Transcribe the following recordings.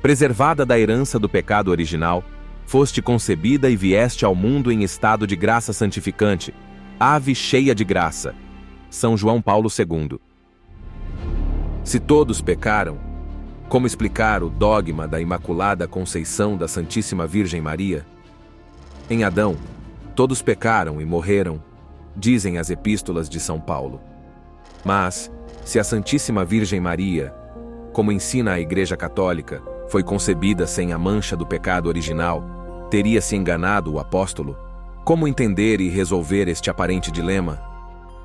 preservada da herança do pecado original, foste concebida e vieste ao mundo em estado de graça santificante, ave cheia de graça. São João Paulo II. Se todos pecaram, como explicar o dogma da Imaculada Conceição da Santíssima Virgem Maria? Em Adão, todos pecaram e morreram, dizem as epístolas de São Paulo. Mas, se a Santíssima Virgem Maria, como ensina a Igreja Católica, foi concebida sem a mancha do pecado original, teria-se enganado o apóstolo? Como entender e resolver este aparente dilema?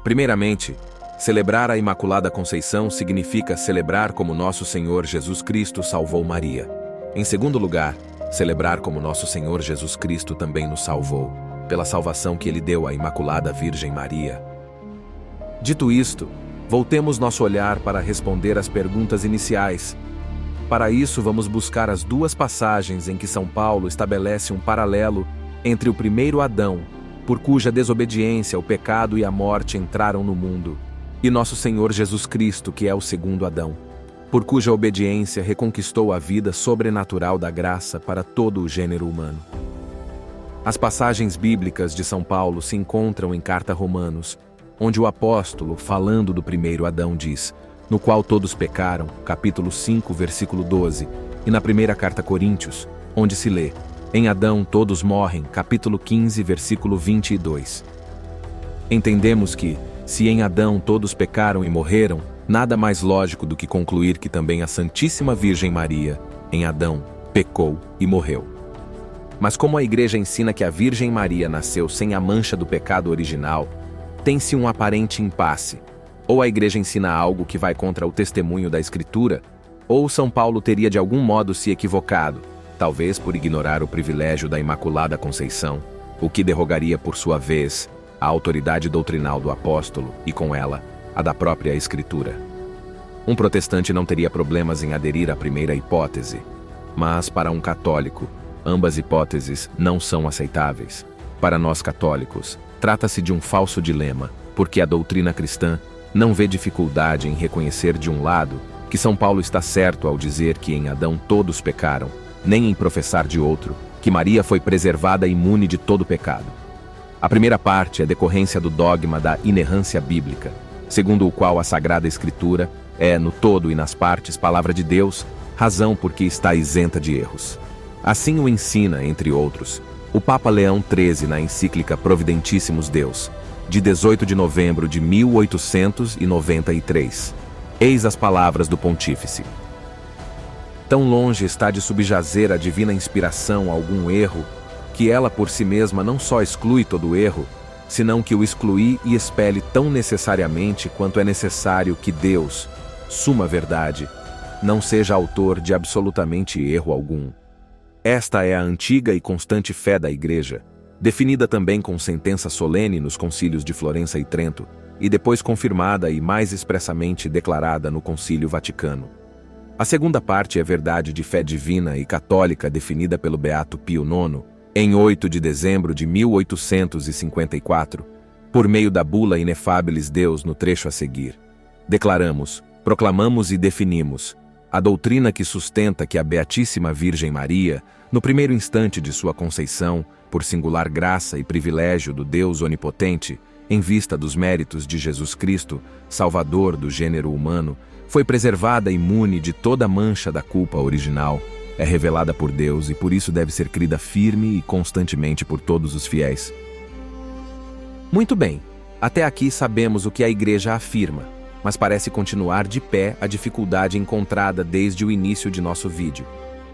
Primeiramente, celebrar a Imaculada Conceição significa celebrar como nosso Senhor Jesus Cristo salvou Maria. Em segundo lugar, celebrar como nosso Senhor Jesus Cristo também nos salvou, pela salvação que Ele deu à Imaculada Virgem Maria. Dito isto, voltemos nosso olhar para responder às perguntas iniciais. Para isso, vamos buscar as duas passagens em que São Paulo estabelece um paralelo entre o primeiro Adão, por cuja desobediência o pecado e a morte entraram no mundo, e nosso Senhor Jesus Cristo, que é o segundo Adão, por cuja obediência reconquistou a vida sobrenatural da graça para todo o gênero humano. As passagens bíblicas de São Paulo se encontram em Carta a Romanos, onde o apóstolo, falando do primeiro Adão, diz: no qual todos pecaram, capítulo 5, versículo 12, e na primeira carta a Coríntios, onde se lê: em Adão todos morrem, capítulo 15, versículo 22. Entendemos que, se em Adão todos pecaram e morreram, nada mais lógico do que concluir que também a Santíssima Virgem Maria, em Adão, pecou e morreu. Mas como a Igreja ensina que a Virgem Maria nasceu sem a mancha do pecado original, tem-se um aparente impasse. Ou a Igreja ensina algo que vai contra o testemunho da Escritura, ou São Paulo teria de algum modo se equivocado, talvez por ignorar o privilégio da Imaculada Conceição, o que derrogaria por sua vez a autoridade doutrinal do apóstolo e, com ela, a da própria Escritura. Um protestante não teria problemas em aderir à primeira hipótese, mas para um católico, ambas hipóteses não são aceitáveis. Para nós católicos, trata-se de um falso dilema, porque a doutrina cristã não vê dificuldade em reconhecer de um lado que São Paulo está certo ao dizer que em Adão todos pecaram, nem em professar de outro, que Maria foi preservada imune de todo pecado. A primeira parte é decorrência do dogma da inerrância bíblica, segundo o qual a Sagrada Escritura é, no todo e nas partes, palavra de Deus, razão por que está isenta de erros. Assim o ensina, entre outros, o Papa Leão XIII na encíclica Providentíssimos Deus, de 18 de novembro de 1893. Eis as palavras do pontífice. Tão longe está de subjazer a divina inspiração algum erro, que ela por si mesma não só exclui todo erro, senão que o exclui e expele tão necessariamente quanto é necessário que Deus, suma verdade, não seja autor de absolutamente erro algum. Esta é a antiga e constante fé da Igreja, definida também com sentença solene nos concílios de Florença e Trento, e depois confirmada e mais expressamente declarada no Concílio Vaticano. A segunda parte é verdade de fé divina e católica definida pelo Beato Pio IX, em 8 de dezembro de 1854, por meio da bula Ineffabilis Deus no trecho a seguir. Declaramos, proclamamos e definimos a doutrina que sustenta que a Beatíssima Virgem Maria, no primeiro instante de sua conceição, por singular graça e privilégio do Deus Onipotente, em vista dos méritos de Jesus Cristo, Salvador do gênero humano, foi preservada imune de toda mancha da culpa original, é revelada por Deus e por isso deve ser crida firme e constantemente por todos os fiéis. Muito bem, até aqui sabemos o que a Igreja afirma, mas parece continuar de pé a dificuldade encontrada desde o início de nosso vídeo.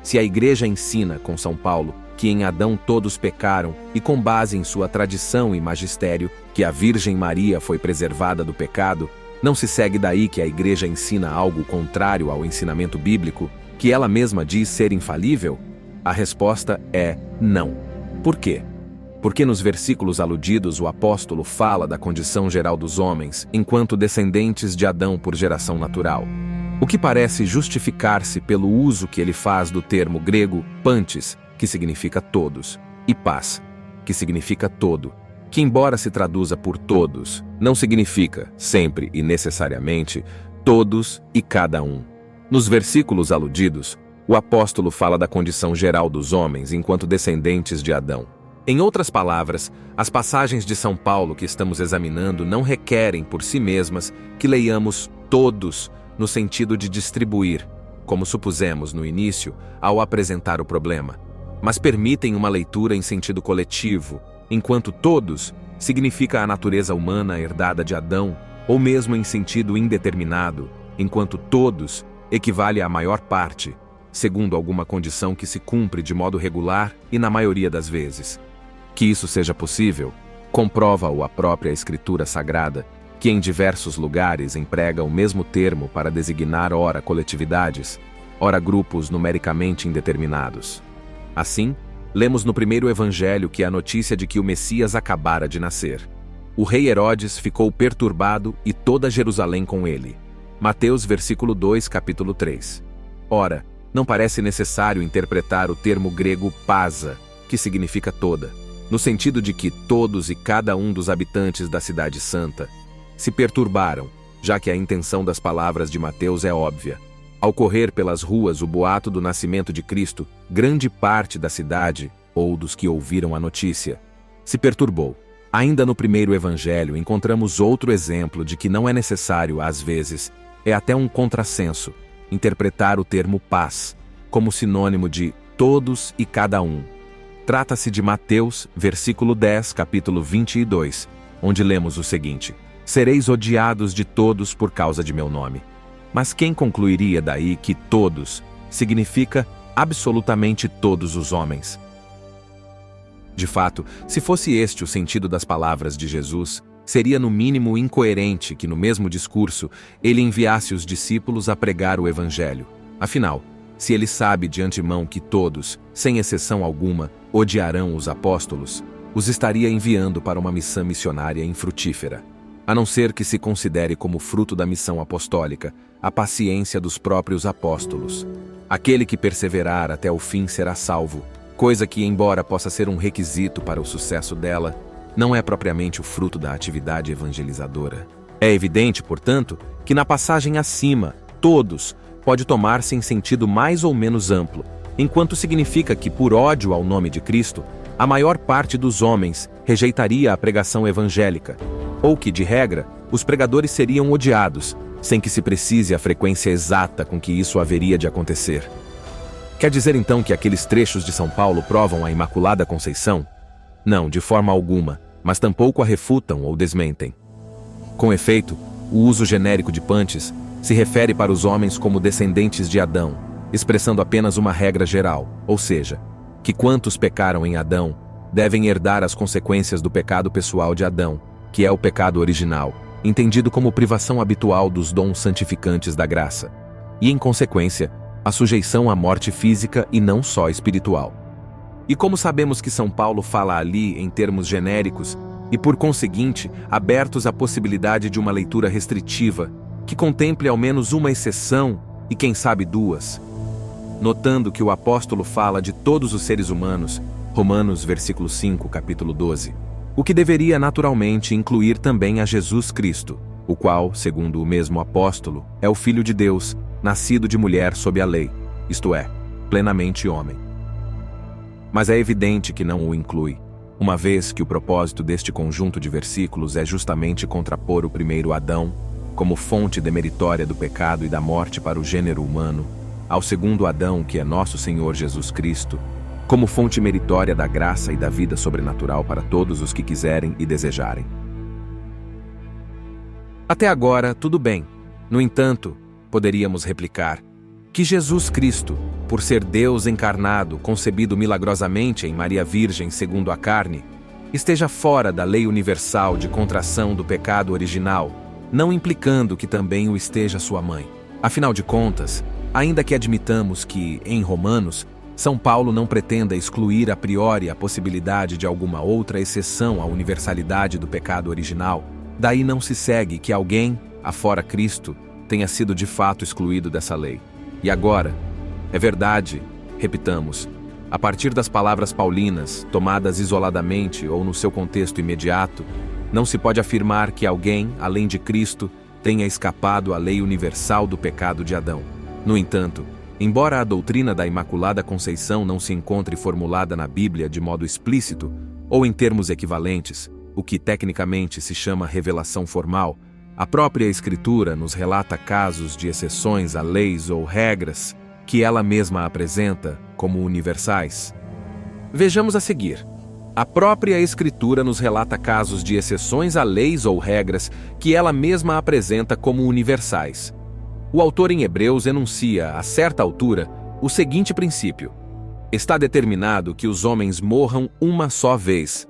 Se a Igreja ensina, com São Paulo, que em Adão todos pecaram e com base em sua tradição e magistério, que a Virgem Maria foi preservada do pecado, não se segue daí que a Igreja ensina algo contrário ao ensinamento bíblico, que ela mesma diz ser infalível? A resposta é não. Por quê? Porque nos versículos aludidos o apóstolo fala da condição geral dos homens, enquanto descendentes de Adão por geração natural. O que parece justificar-se pelo uso que ele faz do termo grego pantes, que significa todos, e paz, que significa todo, que embora se traduza por todos, não significa, sempre e necessariamente, todos e cada um. Nos versículos aludidos, O apóstolo fala da condição geral dos homens enquanto descendentes de Adão. Em outras palavras, as passagens de São Paulo que estamos examinando não requerem por si mesmas que leiamos todos no sentido de distribuir, como supusemos no início ao apresentar o problema, mas permitem uma leitura em sentido coletivo, enquanto todos significa a natureza humana herdada de Adão, ou mesmo em sentido indeterminado, enquanto todos equivale à maior parte, segundo alguma condição que se cumpre de modo regular e na maioria das vezes. Que isso seja possível, comprova-o a própria Escritura Sagrada, que em diversos lugares emprega o mesmo termo para designar ora coletividades, ora grupos numericamente indeterminados. Assim, lemos no primeiro evangelho que a notícia de que o Messias acabara de nascer. O rei Herodes ficou perturbado e toda Jerusalém com ele. Mateus versículo 2, capítulo 3. Ora, não parece necessário interpretar o termo grego pasa, que significa toda, no sentido de que todos e cada um dos habitantes da cidade santa se perturbaram, já que a intenção das palavras de Mateus é óbvia. Ao correr pelas ruas o boato do nascimento de Cristo, grande parte da cidade, ou dos que ouviram a notícia, se perturbou. Ainda no primeiro evangelho encontramos outro exemplo de que não é necessário, às vezes, é até um contrassenso, interpretar o termo paz como sinônimo de todos e cada um. Trata-se de Mateus, versículo 10, capítulo 22, onde lemos o seguinte: sereis odiados de todos por causa de meu nome. Mas quem concluiria daí que todos significa absolutamente todos os homens? De fato, se fosse este o sentido das palavras de Jesus, seria no mínimo incoerente que no mesmo discurso ele enviasse os discípulos a pregar o Evangelho. Afinal, se ele sabe de antemão que todos, sem exceção alguma, odiarão os apóstolos, os estaria enviando para uma missão missionária infrutífera, a não ser que se considere como fruto da missão apostólica a paciência dos próprios apóstolos. Aquele que perseverar até o fim será salvo, coisa que, embora possa ser um requisito para o sucesso dela, não é propriamente o fruto da atividade evangelizadora. É evidente, portanto, que na passagem acima, todos, pode tomar-se em sentido mais ou menos amplo, enquanto significa que, por ódio ao nome de Cristo, a maior parte dos homens rejeitaria a pregação evangélica, ou que, de regra, os pregadores seriam odiados, sem que se precise a frequência exata com que isso haveria de acontecer. Quer dizer então que aqueles trechos de São Paulo provam a Imaculada Conceição? Não, de forma alguma, mas tampouco a refutam ou desmentem. Com efeito, o uso genérico de pantes se refere para os homens como descendentes de Adão, expressando apenas uma regra geral, ou seja, que quantos pecaram em Adão devem herdar as consequências do pecado pessoal de Adão, que é o pecado original, entendido como privação habitual dos dons santificantes da graça, e, em consequência, a sujeição à morte física e não só espiritual. E como sabemos que São Paulo fala ali em termos genéricos e, por conseguinte, abertos à possibilidade de uma leitura restritiva, que contemple ao menos uma exceção e, quem sabe, duas. Notando que o apóstolo fala de todos os seres humanos, Romanos, versículo 5, capítulo 12, o que deveria naturalmente incluir também a Jesus Cristo, o qual, segundo o mesmo apóstolo, é o Filho de Deus, nascido de mulher sob a lei, isto é, plenamente homem. Mas é evidente que não o inclui, uma vez que o propósito deste conjunto de versículos é justamente contrapor o primeiro Adão, como fonte demeritória do pecado e da morte para o gênero humano, ao segundo Adão, que é nosso Senhor Jesus Cristo, como fonte meritória da graça e da vida sobrenatural para todos os que quiserem e desejarem. Até agora, tudo bem. No entanto, poderíamos replicar que Jesus Cristo, por ser Deus encarnado, concebido milagrosamente em Maria Virgem segundo a carne, esteja fora da lei universal de contração do pecado original, não implicando que também o esteja sua mãe. Afinal de contas, ainda que admitamos que, em Romanos, São Paulo não pretenda excluir a priori a possibilidade de alguma outra exceção à universalidade do pecado original, daí não se segue que alguém, afora Cristo, tenha sido de fato excluído dessa lei. E agora, é verdade, repitamos, a partir das palavras paulinas, tomadas isoladamente ou no seu contexto imediato, não se pode afirmar que alguém, além de Cristo, tenha escapado à lei universal do pecado de Adão. No entanto, Embora a doutrina da Imaculada Conceição não se encontre formulada na Bíblia de modo explícito, ou em termos equivalentes, o que tecnicamente se chama revelação formal, a própria Escritura nos relata casos de exceções a leis ou regras que ela mesma apresenta como universais. Vejamos a seguir. A própria Escritura nos relata casos de exceções a leis ou regras que ela mesma apresenta como universais. O autor em Hebreus enuncia, a certa altura, o seguinte princípio: está determinado que os homens morram uma só vez.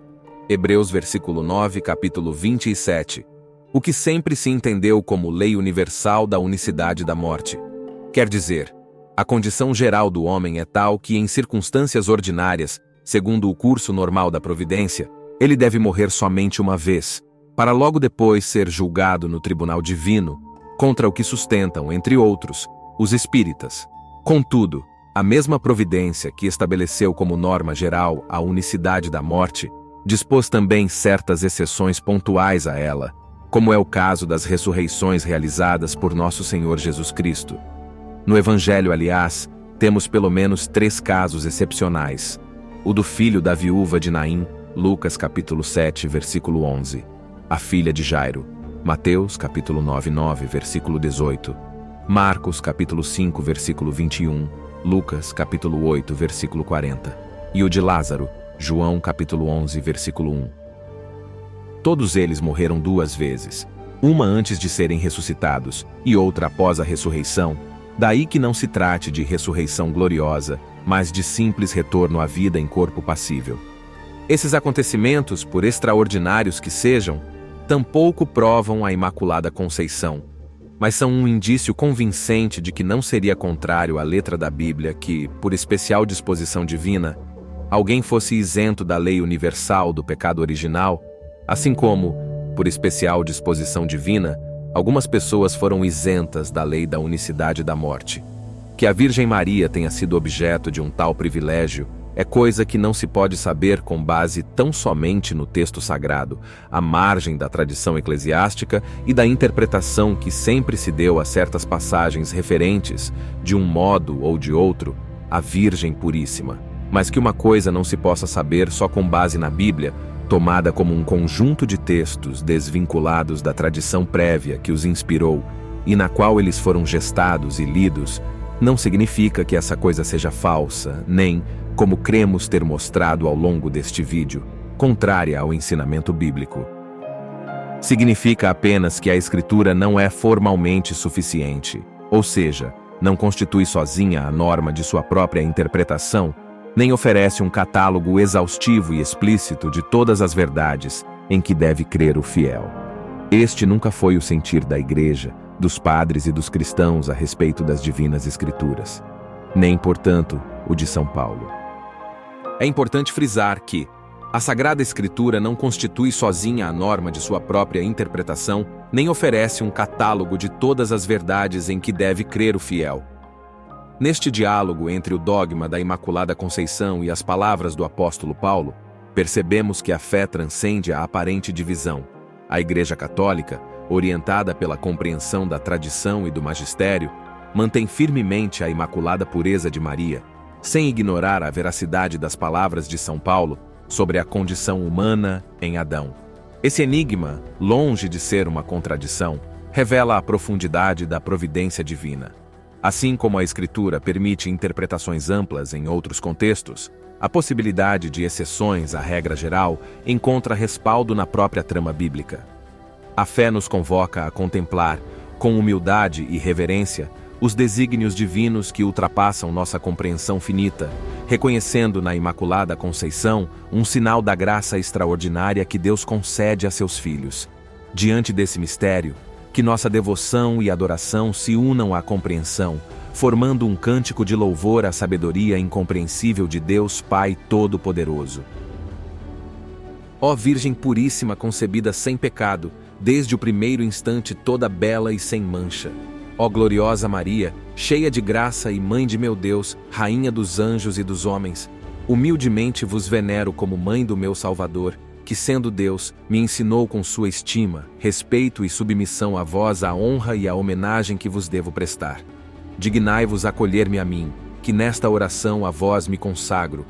Hebreus versículo 9, capítulo 27. O que sempre se entendeu como lei universal da unicidade da morte. Quer dizer, a condição geral do homem é tal que, em circunstâncias ordinárias, segundo o curso normal da providência, ele deve morrer somente uma vez, para logo depois ser julgado no tribunal divino, contra o que sustentam, entre outros, os espíritas. Contudo, a mesma providência que estabeleceu como norma geral a unicidade da morte, dispôs também certas exceções pontuais a ela, como é o caso das ressurreições realizadas por nosso Senhor Jesus Cristo. No Evangelho, aliás, temos pelo menos 3 casos excepcionais. O do filho da viúva de Naim, Lucas capítulo 7, versículo 11. A filha de Jairo, Mateus capítulo 9, versículo 18. Marcos capítulo 5, versículo 21. Lucas capítulo 8, versículo 40. E o de Lázaro, João capítulo 11, versículo 1. Todos eles morreram 2 vezes, uma antes de serem ressuscitados e outra após a ressurreição, daí que não se trate de ressurreição gloriosa, mas de simples retorno à vida em corpo passível. Esses acontecimentos, por extraordinários que sejam, tampouco provam a Imaculada Conceição, mas são um indício convincente de que não seria contrário à letra da Bíblia que, por especial disposição divina, alguém fosse isento da lei universal do pecado original, assim como, por especial disposição divina, algumas pessoas foram isentas da lei da unicidade da morte. Que a Virgem Maria tenha sido objeto de um tal privilégio é coisa que não se pode saber com base tão somente no texto sagrado, à margem da tradição eclesiástica e da interpretação que sempre se deu a certas passagens referentes, de um modo ou de outro, à Virgem Puríssima. Mas que uma coisa não se possa saber só com base na Bíblia, tomada como um conjunto de textos desvinculados da tradição prévia que os inspirou e na qual eles foram gestados e lidos, não significa que essa coisa seja falsa, nem, como cremos ter mostrado ao longo deste vídeo, contrária ao ensinamento bíblico. Significa apenas que a Escritura não é formalmente suficiente, ou seja, não constitui sozinha a norma de sua própria interpretação, nem oferece um catálogo exaustivo e explícito de todas as verdades em que deve crer o fiel. Este nunca foi o sentir da Igreja, dos padres e dos cristãos a respeito das divinas Escrituras, nem, portanto, o de São Paulo. É importante frisar que a Sagrada Escritura não constitui sozinha a norma de sua própria interpretação, nem oferece um catálogo de todas as verdades em que deve crer o fiel. Neste diálogo entre o dogma da Imaculada Conceição e as palavras do apóstolo Paulo, percebemos que a fé transcende a aparente divisão. A Igreja Católica, orientada pela compreensão da tradição e do magistério, mantém firmemente a imaculada pureza de Maria, sem ignorar a veracidade das palavras de São Paulo sobre a condição humana em Adão. Esse enigma, longe de ser uma contradição, revela a profundidade da providência divina. Assim como a Escritura permite interpretações amplas em outros contextos, a possibilidade de exceções à regra geral encontra respaldo na própria trama bíblica. A fé nos convoca a contemplar, com humildade e reverência, os desígnios divinos que ultrapassam nossa compreensão finita, reconhecendo na Imaculada Conceição um sinal da graça extraordinária que Deus concede a seus filhos. Diante desse mistério, que nossa devoção e adoração se unam à compreensão, formando um cântico de louvor à sabedoria incompreensível de Deus Pai Todo-Poderoso. Ó Virgem Puríssima concebida sem pecado, desde o primeiro instante toda bela e sem mancha. Ó gloriosa Maria, cheia de graça e Mãe de meu Deus, Rainha dos anjos e dos homens, humildemente vos venero como Mãe do meu Salvador, que sendo Deus, me ensinou com sua estima, respeito e submissão a vós a honra e a homenagem que vos devo prestar. Dignai-vos acolher-me a mim, que nesta oração a vós me consagro.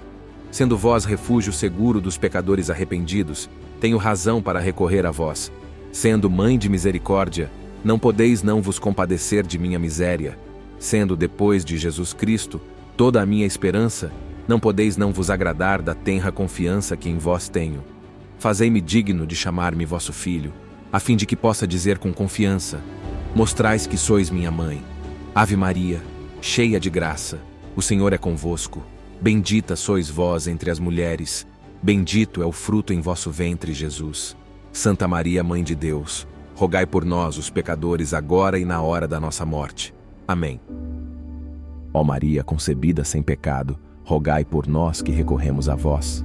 Sendo vós refúgio seguro dos pecadores arrependidos, tenho razão para recorrer a vós. Sendo mãe de misericórdia, não podeis não vos compadecer de minha miséria. Sendo depois de Jesus Cristo toda a minha esperança, não podeis não vos agradar da tenra confiança que em vós tenho. Fazei-me digno de chamar-me vosso filho, a fim de que possa dizer com confiança: mostrais que sois minha mãe. Ave Maria, cheia de graça, o Senhor é convosco. Bendita sois vós entre as mulheres, bendito é o fruto em vosso ventre, Jesus. Santa Maria, Mãe de Deus, rogai por nós, os pecadores, agora e na hora da nossa morte. Amém. Ó Maria concebida sem pecado, rogai por nós que recorremos a vós.